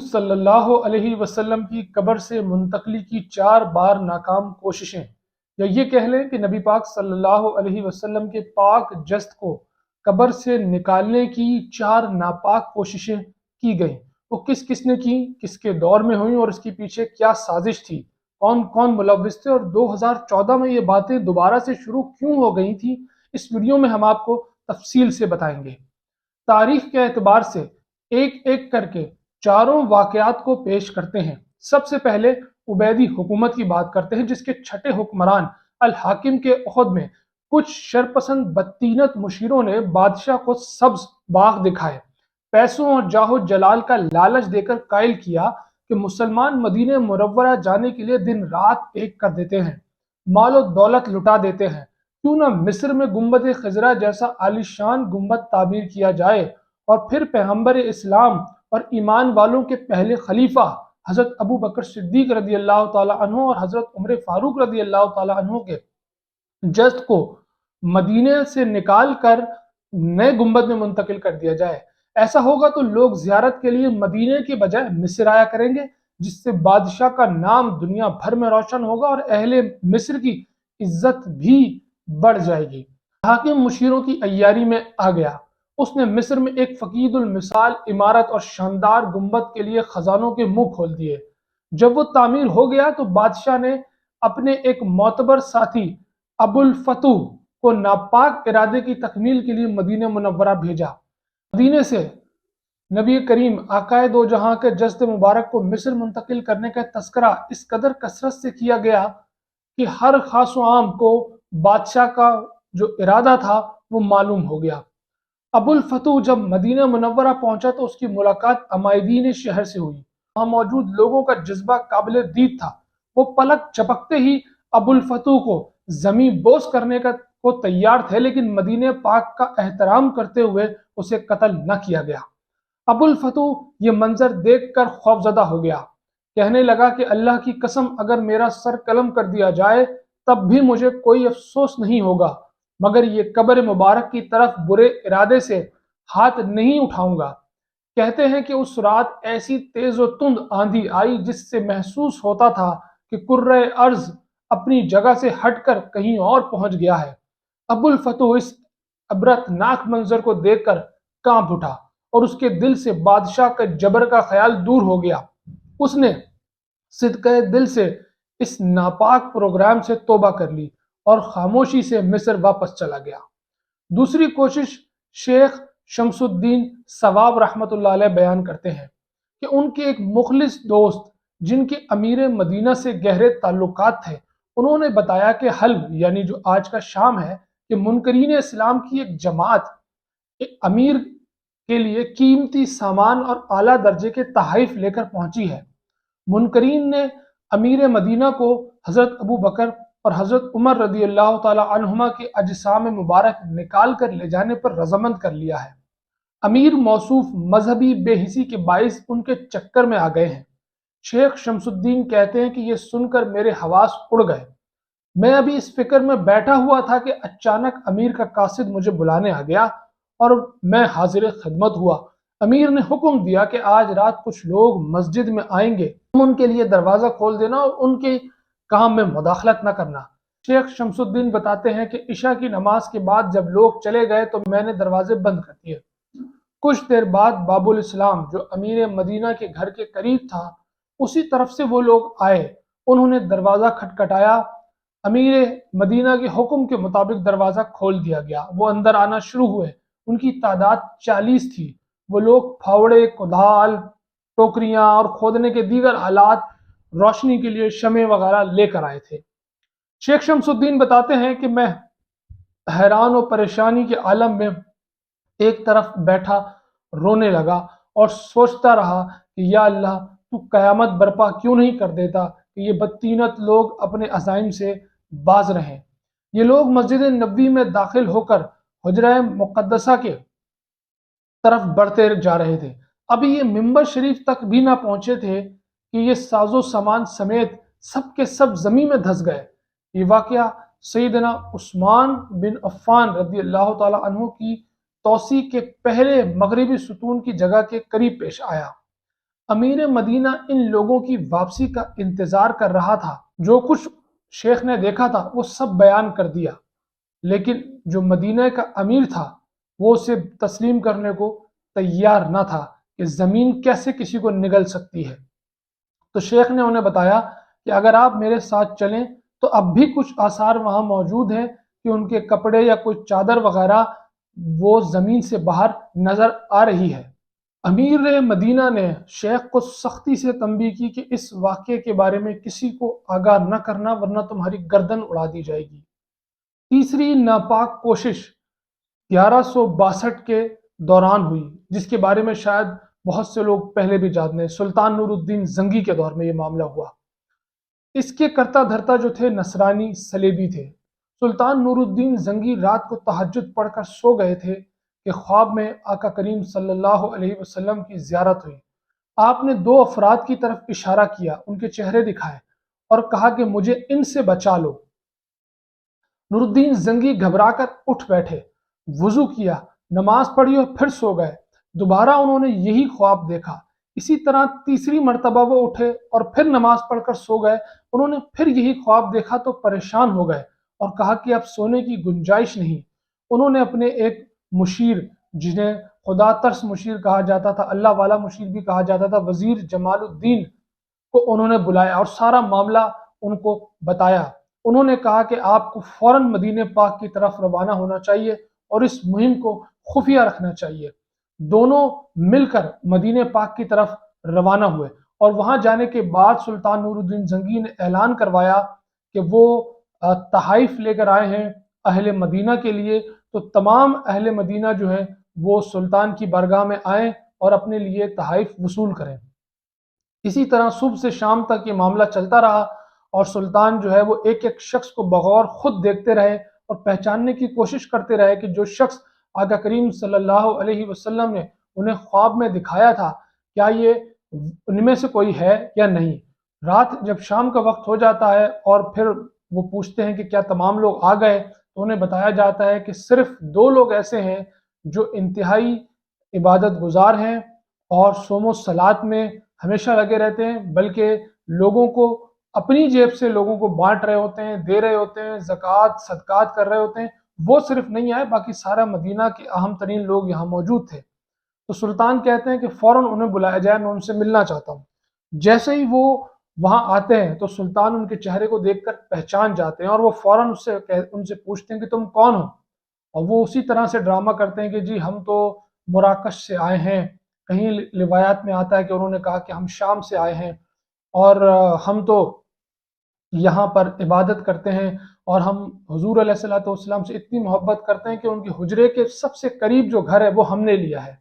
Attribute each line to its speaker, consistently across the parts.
Speaker 1: صلی اللہ علیہ وسلم کی قبر سے منتقلی کی 4 بار ناکام کوششیں، یا یہ کہہ لیں کہ نبی پاک صلی اللہ علیہ وسلم کے پاک جسد کو قبر سے نکالنے کی 4 ناپاک کوششیں کی گئیں۔ وہ کس کس نے کی، کس کے دور میں ہوئیں اور اس کے پیچھے کیا سازش تھی، کون کون ملوث تھے، اور 2014 میں یہ باتیں دوبارہ سے شروع کیوں ہو گئی تھیں، اس ویڈیو میں ہم آپ کو تفصیل سے بتائیں گے۔ تاریخ کے اعتبار سے ایک ایک کر کے چاروں واقعات کو پیش کرتے ہیں۔ سب سے پہلے عبیدی حکومت کی بات کرتے ہیں، جس کے چھٹے حکمران الحاکم کے عہد میں کچھ شرپسند بدطینت مشیروں نے بادشاہ کو سبز باغ دکھائے، پیسوں اور جاہ و جلال کا لالچ دے کر قائل کیا کہ مسلمان مدینہ منورہ جانے کے لیے دن رات ایک کر دیتے ہیں، مال و دولت لٹا دیتے ہیں، کیوں نہ مصر میں گنبد خضرا جیسا عالیشان گنبد تعمیر کیا جائے، اور پھر پیغمبر اسلام اور ایمان والوں کے پہلے خلیفہ حضرت ابو بکر صدیق رضی اللہ تعالیٰ عنہ اور حضرت عمر فاروق رضی اللہ تعالیٰ عنہ کے جسد کو مدینے سے نکال کر نئے گنبد میں منتقل کر دیا جائے۔ ایسا ہوگا تو لوگ زیارت کے لیے مدینے کے بجائے مصر آیا کریں گے، جس سے بادشاہ کا نام دنیا بھر میں روشن ہوگا اور اہل مصر کی عزت بھی بڑھ جائے گی۔ حاکم مشیروں کی عیاری میں آ گیا۔ اس نے مصر میں ایک فقید المثال عمارت اور شاندار گنبد کے لیے خزانوں کے منہ کھول دیے۔ جب وہ تعمیر ہو گیا تو بادشاہ نے اپنے ایک معتبر ساتھی ابو الفتوح کو ناپاک ارادے کی تکمیل کے لیے مدینہ منورہ بھیجا۔ مدینے سے نبی کریم آقائے دو جہاں کے جسد مبارک کو مصر منتقل کرنے کا تذکرہ اس قدر کثرت سے کیا گیا کہ ہر خاص و عام کو بادشاہ کا جو ارادہ تھا وہ معلوم ہو گیا۔ ابو الفتوح جب مدینہ منورہ پہنچا تو اس کی ملاقات عمائدین شہر سے ہوئی۔ وہاں موجود لوگوں کا جذبہ قابل دید تھا۔ وہ پلک جھپکتے ہی ابو الفتوح کو زمین بوس کرنے کو تیار تھے، لیکن مدینہ پاک کا احترام کرتے ہوئے اسے قتل نہ کیا گیا۔ ابو الفتوح یہ منظر دیکھ کر خوفزدہ ہو گیا، کہنے لگا کہ اللہ کی قسم اگر میرا سر قلم کر دیا جائے تب بھی مجھے کوئی افسوس نہیں ہوگا، مگر یہ قبر مبارک کی طرف برے ارادے سے ہاتھ نہیں اٹھاؤں گا۔ کہتے ہیں کہ اس رات ایسی تیز و تند آندھی آئی جس سے محسوس ہوتا تھا کہ کرۂ ارض اپنی جگہ سے ہٹ کر کہیں اور پہنچ گیا ہے۔ ابو الفتوح اس عبرت ناک منظر کو دیکھ کر کانپ اٹھا اور اس کے دل سے بادشاہ کا جبر کا خیال دور ہو گیا۔ اس نے صدقہ دل سے اس ناپاک پروگرام سے توبہ کر لی اور خاموشی سے مصر واپس چلا گیا۔ دوسری کوشش شیخ شمس الدین ثواب رحمۃ اللہ علیہ بیان کرتے ہیں کہ ان کے ایک مخلص دوست جن کے امیر مدینہ سے گہرے تعلقات تھے، انہوں نے بتایا کہ حلب یعنی جو آج کا شام ہے کہ منکرین اسلام کی ایک جماعت امیر کے لیے قیمتی سامان اور اعلیٰ درجے کے تحائف لے کر پہنچی ہے۔ منکرین نے امیر مدینہ کو حضرت ابو بکر اور حضرت عمر رضی اللہ تعالی عنہما کے اجسام مبارک نکال کر لے جانے پر رضامند کر لیا ہے۔ امیر موصوف مذہبی بے حسی کے باعث ان کے چکر میں آ گئے ہیں۔ شیخ شمس الدین کہتے ہیں کہ یہ سن کر میرے حواس اڑ گئے۔ میں ابھی اس فکر میں بیٹھا ہوا تھا کہ اچانک امیر کا قاصد مجھے بلانے آ گیا اور میں حاضر خدمت ہوا۔ امیر نے حکم دیا کہ آج رات کچھ لوگ مسجد میں آئیں گے، تم ان کے لیے دروازہ کھول دینا اور ان کے کام میں مداخلت نہ کرنا۔ شیخ شمس الدین بتاتے ہیں کہ عشاء کی نماز کے بعد جب لوگ چلے گئے تو میں نے دروازے بند کر دیے۔ کچھ دیر بعد باب الاسلام جو امیر مدینہ کے گھر کے قریب تھا، اسی طرف سے وہ لوگ آئے۔ انہوں نے دروازہ کھٹکھٹایا۔ امیر مدینہ کے حکم کے مطابق دروازہ کھول دیا گیا۔ وہ اندر آنا شروع ہوئے۔ ان کی تعداد 40 تھی۔ وہ لوگ پھاوڑے، کدال، ٹوکریاں اور کھودنے کے دیگر آلات، روشنی کے لیے شمع وغیرہ لے کر آئے تھے۔ شیخ شمس الدین بتاتے ہیں کہ میں حیران و پریشانی کے عالم میں ایک طرف بیٹھا رونے لگا اور سوچتا رہا کہ یا اللہ تو قیامت برپا کیوں نہیں کر دیتا کہ یہ بدطینت لوگ اپنے عزائم سے باز رہیں۔ یہ لوگ مسجد نبوی میں داخل ہو کر حجرہ مقدسہ کے طرف بڑھتے جا رہے تھے۔ ابھی یہ ممبر شریف تک بھی نہ پہنچے تھے کہ یہ ساز و سامان سمیت سب کے سب زمین میں دھس گئے۔ یہ واقعہ سیدنا عثمان بن عفان رضی اللہ تعالی عنہ کی توسیع کے پہلے مغربی ستون کی جگہ کے قریب پیش آیا۔ امیر مدینہ ان لوگوں کی واپسی کا انتظار کر رہا تھا۔ جو کچھ شیخ نے دیکھا تھا وہ سب بیان کر دیا، لیکن جو مدینہ کا امیر تھا وہ اسے تسلیم کرنے کو تیار نہ تھا کہ زمین کیسے کسی کو نگل سکتی ہے۔ تو شیخ نے انہیں بتایا کہ اگر آپ میرے ساتھ چلیں تو اب بھی کچھ آثار وہاں موجود ہیں کہ ان کے کپڑے یا کوئی چادر وغیرہ وہ زمین سے باہر نظر آ رہی ہے۔ امیر مدینہ نے شیخ کو سختی سے تنبیہ کی کہ اس واقعے کے بارے میں کسی کو آگاہ نہ کرنا ورنہ تمہاری گردن اڑا دی جائے گی۔ تیسری ناپاک کوشش 1162 کے دوران ہوئی، جس کے بارے میں شاید بہت سے لوگ پہلے بھی جانتے ہیں۔ سلطان نور الدین زنگی کے دور میں یہ معاملہ ہوا۔ اس کے کرتا دھرتا جو تھے نصرانی صلیبی تھے۔ سلطان نور الدین زنگی رات کو تہجد پڑھ کر سو گئے تھے کہ خواب میں آقا کریم صلی اللہ علیہ وسلم کی زیارت ہوئی۔ آپ نے 2 افراد کی طرف اشارہ کیا، ان کے چہرے دکھائے اور کہا کہ مجھے ان سے بچا لو۔ نور الدین زنگی گھبرا کر اٹھ بیٹھے، وضو کیا، نماز پڑھی اور پھر سو گئے۔ دوبارہ انہوں نے یہی خواب دیکھا۔ اسی طرح تیسری مرتبہ وہ اٹھے اور پھر نماز پڑھ کر سو گئے۔ انہوں نے پھر یہی خواب دیکھا تو پریشان ہو گئے اور کہا کہ اب سونے کی گنجائش نہیں۔ انہوں نے اپنے ایک مشیر، جنہیں خدا ترس مشیر کہا جاتا تھا، اللہ والا مشیر بھی کہا جاتا تھا، وزیر جمال الدین کو انہوں نے بلایا اور سارا معاملہ ان کو بتایا۔ انہوں نے کہا کہ آپ کو فوراً مدینہ پاک کی طرف روانہ ہونا چاہیے اور اس مہم کو خفیہ رکھنا چاہیے۔ دونوں مل کر مدینہ پاک کی طرف روانہ ہوئے اور وہاں جانے کے بعد سلطان نور الدین زنگی نے اعلان کروایا کہ وہ تحائف لے کر آئے ہیں اہل مدینہ کے لیے، تو تمام اہل مدینہ جو ہیں وہ سلطان کی بارگاہ میں آئیں اور اپنے لیے تحائف وصول کریں۔ اسی طرح صبح سے شام تک یہ معاملہ چلتا رہا اور سلطان جو ہے وہ ایک ایک شخص کو بغور خود دیکھتے رہے اور پہچاننے کی کوشش کرتے رہے کہ جو شخص آقا کریم صلی اللہ علیہ وسلم نے انہیں خواب میں دکھایا تھا کیا یہ ان میں سے کوئی ہے یا نہیں۔ رات جب شام کا وقت ہو جاتا ہے اور پھر وہ پوچھتے ہیں کہ کیا تمام لوگ آ گئے، تو انہیں بتایا جاتا ہے کہ صرف 2 لوگ ایسے ہیں جو انتہائی عبادت گزار ہیں اور صوم و صلات میں ہمیشہ لگے رہتے ہیں، بلکہ لوگوں کو اپنی جیب سے لوگوں کو بانٹ رہے ہوتے ہیں، دے رہے ہوتے ہیں، زکوٰۃ صدقات کر رہے ہوتے ہیں۔ وہ صرف نہیں آئے، باقی سارا مدینہ کے اہم ترین لوگ یہاں موجود تھے۔ تو سلطان کہتے ہیں کہ فوراً انہیں بلایا جائے، میں ان سے ملنا چاہتا ہوں۔ جیسے ہی وہ وہاں آتے ہیں تو سلطان ان کے چہرے کو دیکھ کر پہچان جاتے ہیں اور وہ فوراً ان سے پوچھتے ہیں کہ تم کون ہو، اور وہ اسی طرح سے ڈرامہ کرتے ہیں کہ جی ہم تو مراکش سے آئے ہیں۔ کہیں روایات میں آتا ہے کہ انہوں نے کہا کہ ہم شام سے آئے ہیں اور ہم تو یہاں پر عبادت کرتے ہیں اور ہم حضور علیہ الصلوۃ والسلام سے اتنی محبت کرتے ہیں کہ ان کے حجرے کے سب سے قریب جو گھر ہے وہ ہم نے لیا ہے۔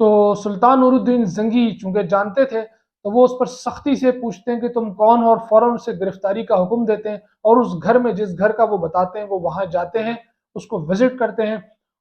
Speaker 1: تو سلطان نور الدین زنگی چونکہ جانتے تھے تو وہ اس پر سختی سے پوچھتے ہیں کہ تم کون ہو، اور فوراً اسے گرفتاری کا حکم دیتے ہیں اور اس گھر میں جس گھر کا وہ بتاتے ہیں وہ وہاں جاتے ہیں، اس کو وزٹ کرتے ہیں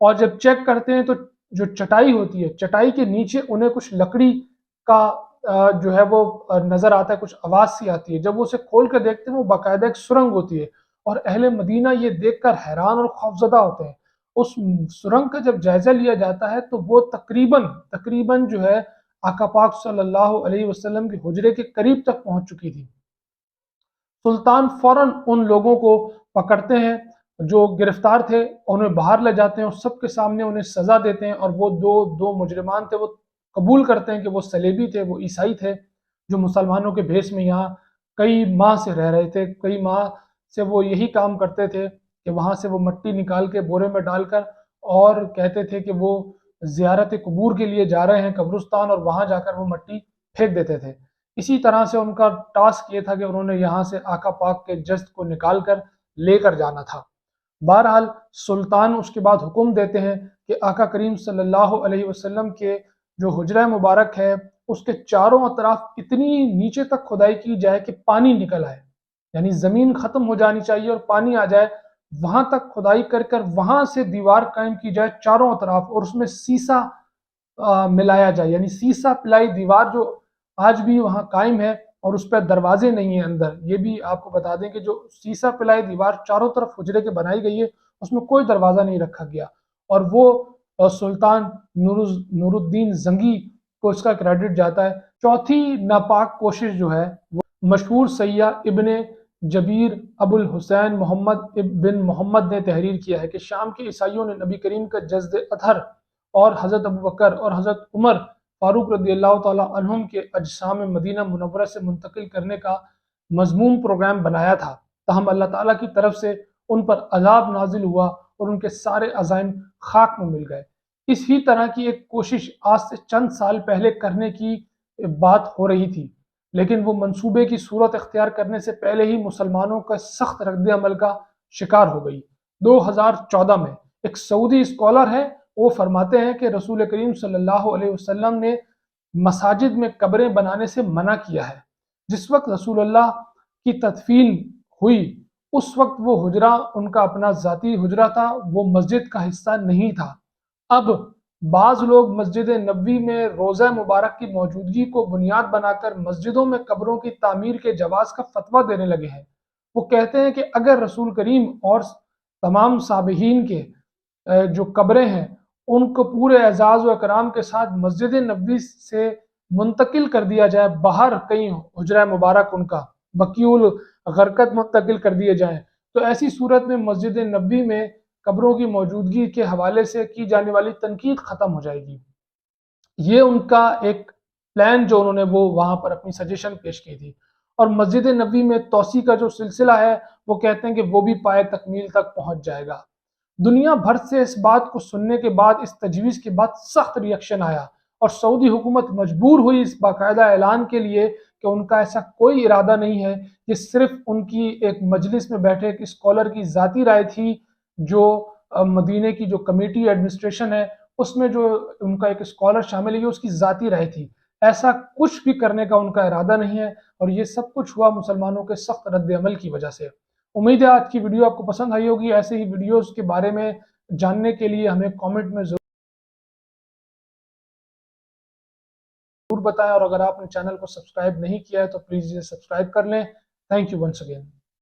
Speaker 1: اور جب چیک کرتے ہیں تو جو چٹائی ہوتی ہے، چٹائی کے نیچے انہیں کچھ لکڑی کا جو ہے وہ نظر آتا ہے، کچھ آواز سی آتی ہے۔ جب وہ اسے کھول کے دیکھتے ہیں وہ باقاعدہ ایک سرنگ ہوتی ہے اور اہل مدینہ یہ دیکھ کر حیران اور خوفزدہ ہوتے ہیں۔ اس سرنگ کا جب جائزہ لیا جاتا ہے تو وہ تقریباً جو ہے آقا پاک صلی اللہ علیہ وسلم کے حجرے کے قریب تک پہنچ چکی تھی۔ سلطان فوراً ان لوگوں کو پکڑتے ہیں جو گرفتار تھے، انہیں باہر لے جاتے ہیں اور سب کے سامنے انہیں سزا دیتے ہیں، اور وہ دو مجرمان تھے وہ قبول کرتے ہیں کہ وہ صلیبی تھے، وہ عیسائی تھے جو مسلمانوں کے بھیس میں یہاں کئی ماہ سے رہ رہے تھے۔ کئی ماہ سے وہ یہی کام کرتے تھے کہ وہاں سے وہ مٹی نکال کے بورے میں ڈال کر اور کہتے تھے کہ وہ زیارت قبور کے لیے جا رہے ہیں قبرستان، اور وہاں جا کر وہ مٹی پھینک دیتے تھے۔ اسی طرح سے ان کا ٹاسک یہ تھا کہ انہوں نے یہاں سے آقا پاک کے جسد کو نکال کر لے کر جانا تھا۔ بہرحال سلطان اس کے بعد حکم دیتے ہیں کہ آقا کریم صلی اللہ علیہ وسلم کے جو حجرہ مبارک ہے اس کے چاروں اطراف اتنی نیچے تک کھدائی کی جائے کہ پانی نکل آئے، یعنی زمین ختم ہو جانی چاہیے اور پانی آ جائے، وہاں تک کھدائی کر کر وہاں سے دیوار قائم کی جائے چاروں اطراف، اور اس میں سیسا ملایا جائے، یعنی سیسا پلائی دیوار جو آج بھی وہاں قائم ہے، اور اس پہ دروازے نہیں ہیں اندر۔ یہ بھی آپ کو بتا دیں کہ جو سیسا پلائی دیوار چاروں طرف حجرے کے بنائی گئی ہے اس میں کوئی دروازہ نہیں رکھا گیا، اور وہ سلطان نور الدین زنگی کو اس کا کریڈٹ جاتا ہے۔ چوتھی ناپاک کوشش جو ہے وہ مشہور سیاح ابن جبیر ابو الحسین محمد بن محمد نے تحریر کیا ہے کہ شام کے عیسائیوں نے نبی کریم کا جسد اطہر اور حضرت ابو بکر اور حضرت عمر فاروق رضی اللہ تعالیٰ عنہم کے اجسام مدینہ منورہ سے منتقل کرنے کا مضمون پروگرام بنایا تھا، تاہم اللہ تعالیٰ کی طرف سے ان پر عذاب نازل ہوا اور ان کے سارے عزائم خاک میں مل گئے۔ اس ہی طرح کی ایک کوشش آج سے چند سال پہلے کرنے کی بات ہو رہی تھی، لیکن وہ منصوبے کی صورت اختیار کرنے سے پہلے ہی مسلمانوں کا سخت رد عمل کا شکار ہو گئی۔ 2014 میں ایک سعودی اسکالر ہے، وہ فرماتے ہیں کہ رسول کریم صلی اللہ علیہ وسلم نے مساجد میں قبریں بنانے سے منع کیا ہے۔ جس وقت رسول اللہ کی تدفین ہوئی اس وقت وہ حجرہ ان کا اپنا ذاتی حجرہ تھا، وہ مسجد کا حصہ نہیں تھا۔ اب بعض لوگ مسجد نبوی میں روضہ مبارک کی موجودگی کو بنیاد بنا کر مسجدوں میں قبروں کی تعمیر کے جواز کا فتویٰ دینے لگے ہیں۔ وہ کہتے ہیں کہ اگر رسول کریم اور تمام صابئین کے جو قبریں ہیں ان کو پورے اعزاز و اکرام کے ساتھ مسجد نبوی سے منتقل کر دیا جائے، باہر کہیں حجرہ مبارک ان کا بقیع الغرقد منتقل کر دیے جائیں، تو ایسی صورت میں مسجد نبوی میں قبروں کی موجودگی کے حوالے سے کی جانے والی تنقید ختم ہو جائے گی۔ یہ ان کا ایک پلان جو انہوں نے وہ وہاں پر اپنی سجیشن پیش کی تھی۔ اور مسجد نبوی میں توسیع کا جو سلسلہ ہے وہ کہتے ہیں کہ وہ بھی پائے تکمیل تک پہنچ جائے گا۔ دنیا بھر سے اس بات کو سننے کے بعد، اس تجویز کے بعد سخت ری ایکشن آیا اور سعودی حکومت مجبور ہوئی اس باقاعدہ اعلان کے لیے کہ ان کا ایسا کوئی ارادہ نہیں ہے، یہ صرف ان کی ایک مجلس میں بیٹھے ایک اسکالر کی ذاتی رائے تھی، جو مدینے کی جو کمیٹی ایڈمنسٹریشن ہے اس میں جو ان کا ایک اسکالر شامل ہے، یہ اس کی ذاتی رائے تھی۔ ایسا کچھ بھی کرنے کا ان کا ارادہ نہیں ہے، اور یہ سب کچھ ہوا مسلمانوں کے سخت رد عمل کی وجہ سے۔ امید ہے آج کی ویڈیو آپ کو پسند آئی ہوگی۔ ایسے ہی ویڈیوز کے بارے میں جاننے کے لیے ہمیں کامنٹ میں ضرور بتائیں، اور اگر آپ نے چینل کو سبسکرائب نہیں کیا ہے تو پلیز اسے سبسکرائب کر لیں۔ Thank you once again.